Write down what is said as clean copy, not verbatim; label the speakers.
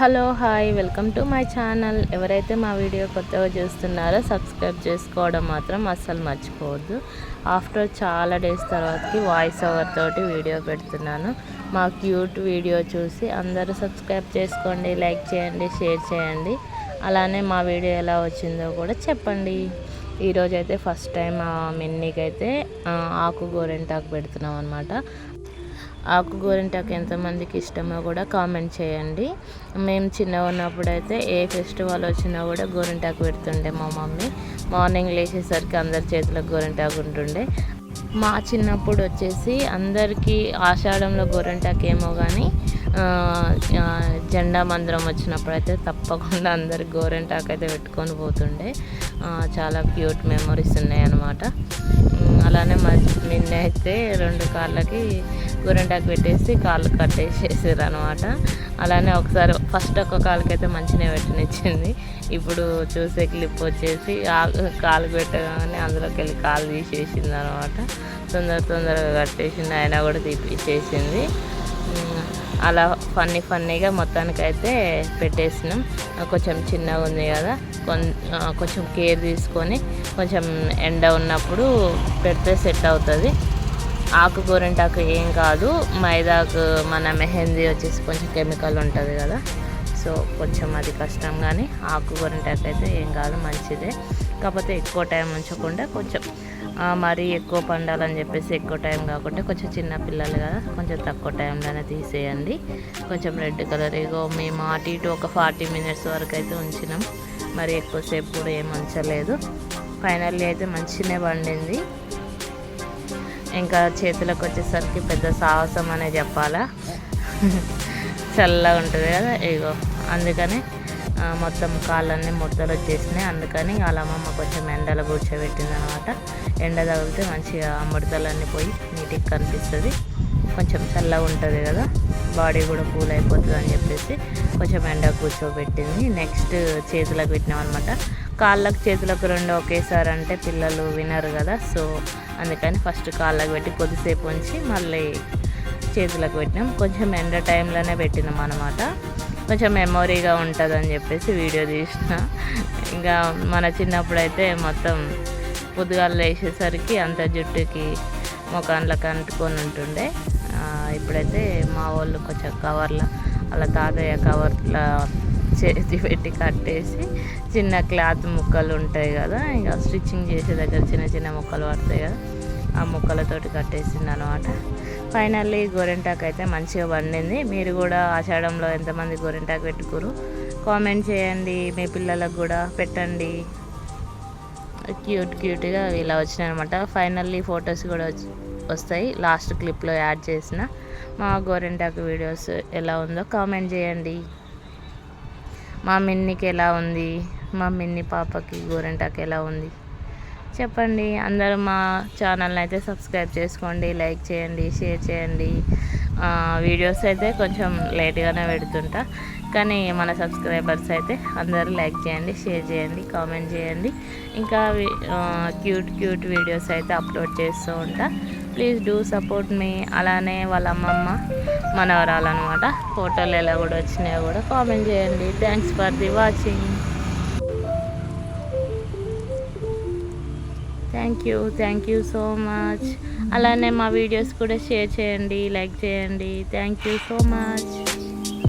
Speaker 1: Hello hi welcome to my channel. ఎవరైతే మా video కొత్తగా చూస్తున్నారో సబ్స్క్రైబ్ చేసుకోవడం మాత్రం అస్సలు మర్చిపోవద్దు. ఆఫ్టర్ చాలా డేస్ తర్వాతకి వాయిస్ ఓవర్ తోటి వీడియో పెడుతున్నాను. మా క్యూట్ వీడియో చూసి అందరూ సబ్స్క్రైబ్ చేసుకోండి, లైక్ చేయండి, షేర్ చేయండి. అలానే మా వీడియో ఎలా వచ్చిందో కూడా చెప్పండి. ఈరోజైతే ఫస్ట్ టైం మా మిన్నీకైతే ఆకు గోరింటాకు పెడుతున్నాం అనమాట. ఆకు గోరింటాకు ఎంతమందికి ఇష్టమో కూడా కామెంట్ చేయండి. మేము చిన్నగా ఉన్నప్పుడైతే ఏ ఫెస్టివల్ వచ్చినా కూడా గోరింటాకు పెడుతుండే మా మమ్మీ. మార్నింగ్ లేచేసరికి అందరి చేతిలో గోరింటాకు ఉంటుండే. మా చిన్నప్పుడు వచ్చేసి అందరికీ ఆషాఢంలో గోరింటాకు ఏమో కానీ జెండా మందిరం వచ్చినప్పుడు అయితే తప్పకుండా అందరు గోరింటాకు అయితే పెట్టుకొని పోతుండే. చాలా క్యూట్ మెమొరీస్ ఉన్నాయి అన్నమాట. అలానే నిన్నైతే 2 కాళ్ళకి గోరింటాకు పెట్టేసి కాళ్ళు కట్టేసేసారు అనమాట. అలానే ఒకసారి ఫస్ట్ ఒక కాలుకైతే మంచిగా పెట్టనిచ్చింది. ఇప్పుడు చూసే క్లిప్ వచ్చేసి కాలు పెట్టగానే అందులోకి వెళ్ళి కాలు తీసేసింది అనమాట. తొందరగా కట్టేసింది, అయినా కూడా తీపిచ్చేసింది. అలా ఫన్నీగా మొత్తానికైతే పెట్టేసినాం. కొంచెం చిన్నగా ఉంది కదా, కొంచెం కేర్ తీసుకొని కొంచెం ఎండ ఉన్నప్పుడు పెడితే సెట్ అవుతుంది. ఆకు గోరింటాకు ఏం కాదు, మైదాకు మన మెహందీ వచ్చేసి కొంచెం కెమికల్ ఉంటుంది కదా, సో కొంచెం అది కష్టం. కానీ ఆకు గోరింటాకు అయితే ఏం కాదు, మంచిదే. కాకపోతే ఎక్కువ టైం ఉంచకుండా కొంచెం మరీ ఎక్కువ పండాలని చెప్పేసి ఎక్కువ టైం కాకుండా కొంచెం చిన్న పిల్లలు కదా, కొంచెం తక్కువ టైంలోనే తీసేయండి. కొంచెం రెడ్ కలర్ ఇగో మేము అటు ఇటు ఒక 40 మినిట్స్ వరకు అయితే ఉంచినాం. మరి ఎక్కువసేపు కూడా ఏం ఉంచలేదు. ఫైనల్లీ అయితే మంచిగానే పండింది. ఇంకా చేతులకు వచ్చేసరికి పెద్ద సాహసం అనే చెప్పాలా, చల్లగా ఉంటుంది కదా ఇగో, అందుకని మొత్తం కాళ్ళన్నీ ముడతలు వచ్చేసినాయి. అందుకని అలా అమ్మమ్మ కొంచెం ఎండలో కూర్చోబెట్టింది అనమాట. ఎండ తగిలితే మంచిగా ముడతలన్నీ పోయి నీట్గా కనిపిస్తుంది, కొంచెం చల్లగా ఉంటుంది కదా, బాడీ కూడా కూల్ అయిపోతుంది అని చెప్పేసి కొంచెం ఎండ కూర్చోబెట్టింది. నెక్స్ట్ చేతులకు పెట్టినాం అనమాట. కాళ్ళకు చేతులకు 2 ఒకేసారి అంటే పిల్లలు వినరు కదా, సో అందుకని ఫస్ట్ కాళ్ళకు పెట్టి కొద్దిసేపు ఉంచి మళ్ళీ చేతులకు పెట్టినాం. కొంచెం ఎండ టైంలోనే పెట్టినాం అనమాట. కొంచెం మెమొరీగా ఉంటుంది అని చెప్పేసి వీడియో తీసిన. ఇంకా మన చిన్నప్పుడు అయితే మొత్తం పొద్దుగాలు వేసేసరికి అంత జుట్టుకి ముఖాన్లకు అంటుకొని ఉంటుండే. ఇప్పుడైతే మా వాళ్ళు కొంచెం కవర్ల అలా తాతయ్య కవర్ల చేతి పెట్టి కట్టేసి చిన్న క్లాత్ ముక్కలు ఉంటాయి కదా, ఇంకా స్టిచ్చింగ్ చేసే దగ్గర చిన్న ముక్కలు పడతాయి కదా, ఆ ముక్కలతోటి కట్టేసింది అనమాట. ఫైనల్లీ గోరింటాకు అయితే మంచిగా పండింది. మీరు కూడా ఆషాఢంలో ఎంతమంది గోరింటాకు పెట్టుకోరు కామెంట్ చేయండి. మీ పిల్లలకు కూడా పెట్టండి. క్యూట్గా ఇలా వచ్చినాయి అనమాట. ఫైనల్లీ ఫొటోస్ కూడా వస్తాయి, లాస్ట్ క్లిప్లో యాడ్ చేసిన. మా గోరింటాకు వీడియోస్ ఎలా ఉందో కామెంట్ చేయండి. మా మిన్నీకి ఎలా ఉంది, మా మిన్నీ పాపకి గోరింటాకు ఎలా ఉంది చెప్పండి. అందరూ మా ఛానల్ని అయితే సబ్స్క్రైబ్ చేసుకోండి, లైక్ చేయండి, షేర్ చేయండి. వీడియోస్ అయితే కొంచెం లేట్గానే పెడుతుంటా, కానీ మన సబ్స్క్రైబర్స్ అయితే అందరూ లైక్ చేయండి, షేర్ చేయండి, కామెంట్ చేయండి. ఇంకా క్యూట్ వీడియోస్ అయితే అప్లోడ్ చేస్తూ ఉంటా. ప్లీజ్ డూ సపోర్ట్ మీ. అలానే వాళ్ళ అమ్మమ్మ మనవరాలన్నమాట. ఫోటోలు ఎలా కూడా వచ్చినాయో కూడా కామెంట్ చేయండి. Thanks for the watching. Thank you so much. అలానే మా వీడియోస్ కూడా షేర్ చేయండి, లైక్ చేయండి. Thank you so much.